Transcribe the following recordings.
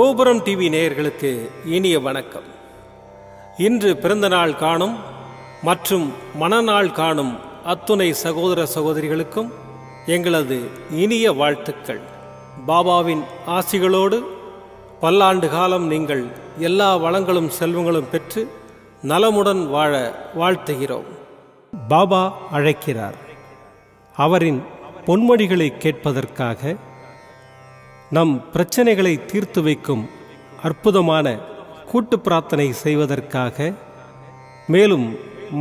கோபுரம் டிவி நேயர்களுக்கு இனிய வணக்கம். இன்று பிறந்தநாள் காணும் மற்றும் மணநாள் காணும் அத்துணை சகோதர சகோதரிகளுக்கும் எங்களது இனிய வாழ்த்துக்கள். பாபாவின் ஆசிகளோடு பல்லாண்டு காலம் நீங்கள் எல்லா வளங்களும் செல்வங்களும் பெற்று நலமுடன் வாழ வாழ்த்துகிறோம். பாபா அழைக்கிறார். அவரின் பொன்மொழிகளை கேட்பதற்காக, நம் பிரச்சனைகளை தீர்த்து வைக்கும் அற்புதமான கூட்டு பிரார்த்தனை செய்வதற்காக, மேலும்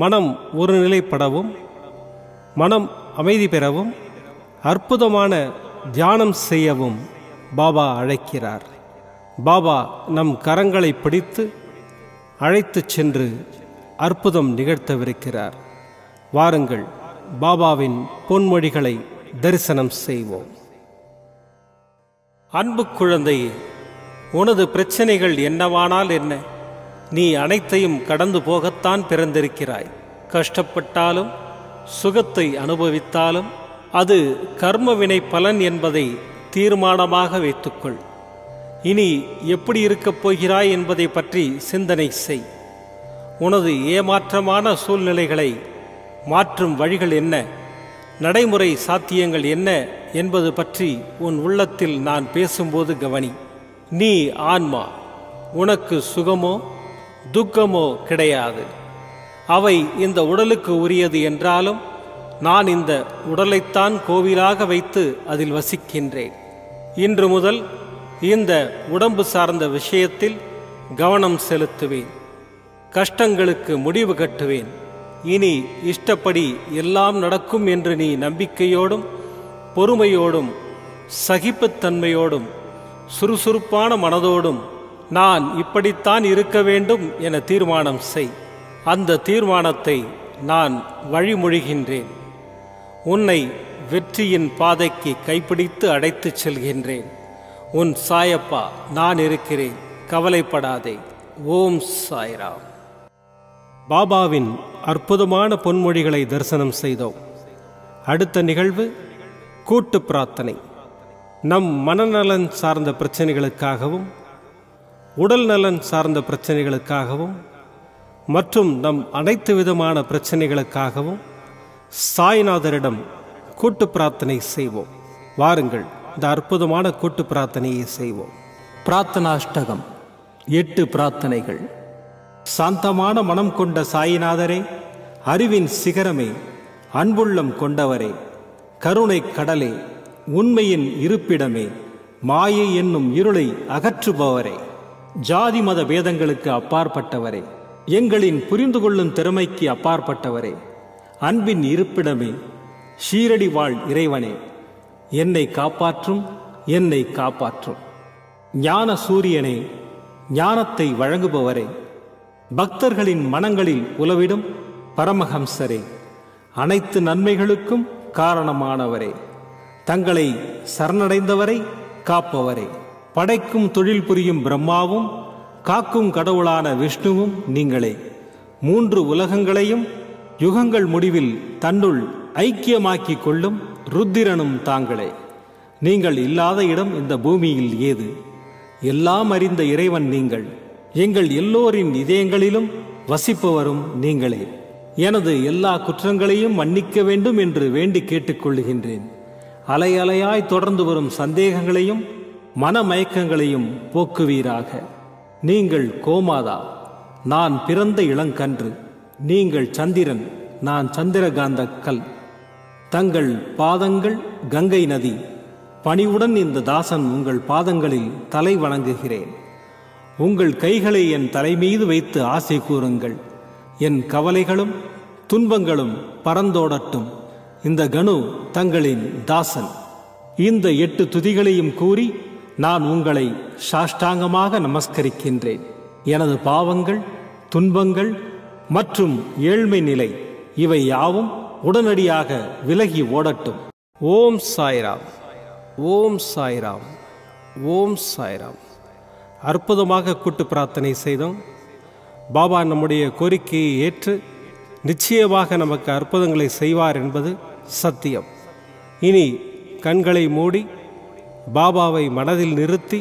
மனம் ஒருநிலைப்படவும் மனம் அமைதி பெறவும் அற்புதமான தியானம் செய்யவும் பாபா அழைக்கிறார். பாபா நம் கரங்களை பிடித்து அழைத்துச் சென்று அற்புதம் நிகழ்த்தவிருக்கிறார். வாருங்கள், பாபாவின் பொன்மொழிகளை தரிசனம் செய்வோம். அன்பு குழந்தையே, உனது பிரச்சனைகள் என்னவானால் என்ன? நீ அனைத்தையும் கடந்து போகத்தான் பிறந்திருக்கிறாய். கஷ்டப்பட்டாலும் சுகத்தை அனுபவித்தாலும் அது கர்மவினை பலன் என்பதை தீர்மானமாக வைத்துக்கொள். இனி எப்படி இருக்கப் போகிறாய் என்பதை பற்றி சிந்தனை செய். உனது ஏமாற்றமான சூழ்நிலைகளை மாற்றும் வழிகள் என்ன, நடைமுறை சாத்தியங்கள் என்ன என்பது பற்றி உன் உள்ளத்தில் நான் பேசும்போது கவனி. நீ ஆன்மா. உனக்கு சுகமோ துக்கமோ கிடையாது. அவை இந்த உடலுக்கு உரியது என்றாலும் நான் இந்த உடலைத்தான் கோவிலாக வைத்து அதில் வசிக்கின்றேன். இன்று முதல் இந்த உடம்பு சார்ந்த விஷயத்தில் கவனம் செலுத்துவேன். கஷ்டங்களுக்கு முடிவு கட்டுவேன். இனி இஷ்டப்படி எல்லாம் நடக்கும் என்று நீ நம்பிக்கையோடும் பொறுமையோடும் சகிப்புத்தன்மையோடும் சுறுசுறுப்பான மனதோடும் நான் இப்படித்தான் இருக்க வேண்டும் என தீர்மானம் செய். அந்த தீர்மானத்தை நான் வழிமொழிகின்றேன். உன்னை வெற்றியின் பாதைக்கு கைப்பிடித்து அழைத்துச் செல்கின்றேன். உன் சாயப்பா நான் இருக்கிறேன், கவலைப்படாதே. ஓம் சாய்ராம். பாபாவின் அற்புதமான பொன்மொழிகளை தரிசனம் செய்தோம். அடுத்த நிகழ்வு கூட்டு பிரார்த்தனை. நம் மனநலன் சார்ந்த பிரச்சனைகளுக்காகவும் உடல் நலன் சார்ந்த பிரச்சனைகளுக்காகவும் மற்றும் நம் அனைத்து விதமான பிரச்சனைகளுக்காகவும் சாய்நாதரிடம் கூட்டு பிரார்த்தனை செய்வோம். வாருங்கள், இந்த அற்புதமான கூட்டு பிரார்த்தனையை செய்வோம். பிரார்த்தனாஷ்டகம். 8 பிரார்த்தனைகள். சாந்தமான மனம் கொண்ட சாயிநாதரே, அறிவின் சிகரமே, அன்புள்ளம் கொண்டவரே, கருணை கடலே, உண்மையின் இருப்பிடமே, மாயை என்னும் இருளை அகற்றுபவரே, ஜாதி மத பேதங்களுக்கு அப்பாற்பட்டவரே, எங்களின் புரிந்து கொள்ளும் திறமைக்கு அப்பாற்பட்டவரே, அன்பின் இருப்பிடமே, ஷீரடி வாழ் இறைவனே, என்னை காப்பாற்றும், என்னை காப்பாற்றும். ஞான சூரியனே, ஞானத்தை வழங்குபவரே, பக்தர்களின் மனங்களில் உலவிடும் பரமஹம்சரே, அனைத்து நன்மைகளுக்கும் காரணமானவரே, தங்களை சரணடைந்தவரை காப்பவரே, படைக்கும் தொழில் புரியும் பிரம்மாவும் காக்கும் கடவுளான விஷ்ணுவும் நீங்களே. 3 உலகங்களையும் யுகங்கள் முடிவில் தன்னுள் ஐக்கியமாக்கிக் கொள்ளும் ருத்திரனும் தாங்களே. நீங்கள் இல்லாத இடம் இந்த பூமியில் ஏது? எல்லாம் அறிந்த இறைவன் நீங்கள். எங்கள் எல்லோரின் இதயங்களிலும் வசிப்பவரும் நீங்களே. எனது எல்லா குற்றங்களையும் மன்னிக்க வேண்டும் என்று வேண்டி கேட்டுக்கொள்ளுகின்றேன். அலை அலையாய் தொடர்ந்து வரும் சந்தேகங்களையும் மனமயக்கங்களையும் போக்குவீராக. நீங்கள் கோமாதா, நான் பிறந்த இளங்கன்று. நீங்கள் சந்திரன், நான் சந்திரகாந்த கல். தங்கள் பாதங்கள் கங்கை நதி. பணிவுடன் இந்த தாசன் உங்கள் பாதங்களில் தலை வணங்குகிறேன். உங்கள் கைகளை என் தலைமீது வைத்து ஆசை கூறுங்கள். என் கவலைகளும் துன்பங்களும் பறந்தோடட்டும். இந்த கணு தங்களின் தாசன். இந்த 8 துதிகளையும் கூறி நான் உங்களை சாஷ்டாங்கமாக நமஸ்கரிக்கின்றேன். எனது பாவங்கள், துன்பங்கள் மற்றும் ஏழ்மை நிலை இவை யாவும் உடனடியாக விலகி ஓடட்டும். ஓம் சாய்ராம். ஓம் சாய்ராம். ஓம் சாய்ராம். அற்புதமாக கூட்டு பிரார்த்தனை செய்தோம். பாபா நம்முடைய கோரிக்கையை ஏற்று நிச்சயமாக நமக்கு அற்புதங்களை செய்வார் என்பது சத்தியம். இனி கண்களை மூடி பாபாவை மனதில் நிறுத்தி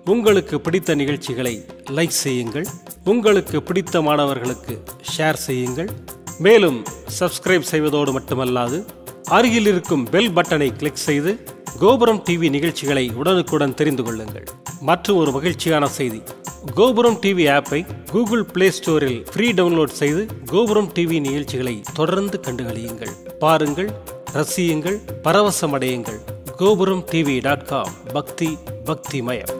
உங்களுக்கு பிடித்த நிகழ்ச்சிகளை லைக் செய்யுங்கள், உங்களுக்கு பிடித்த மாணவர்களுக்கு ஷேர் செய்யுங்கள். மேலும் சப்ஸ்கிரைப் செய்வதோடு மட்டுமல்லாது அருகில் இருக்கும் பெல் பட்டனை கிளிக் செய்து கோபுரம் டிவி நிகழ்ச்சிகளை உடனுக்குடன் தெரிந்து கொள்ளுங்கள். மற்றும் ஒரு மகிழ்ச்சியான செய்தி, கோபுரம் டிவி ஆப்பை கூகுள் பிளே ஸ்டோரில் ஃப்ரீ டவுன்லோட் செய்து கோபுரம் டிவி நிகழ்ச்சிகளை தொடர்ந்து கண்டுகளியுங்கள். பாருங்கள், ரசியுங்கள், பரவசமடையுங்கள். gopuramtv.com பக்தி பக்திமயம்.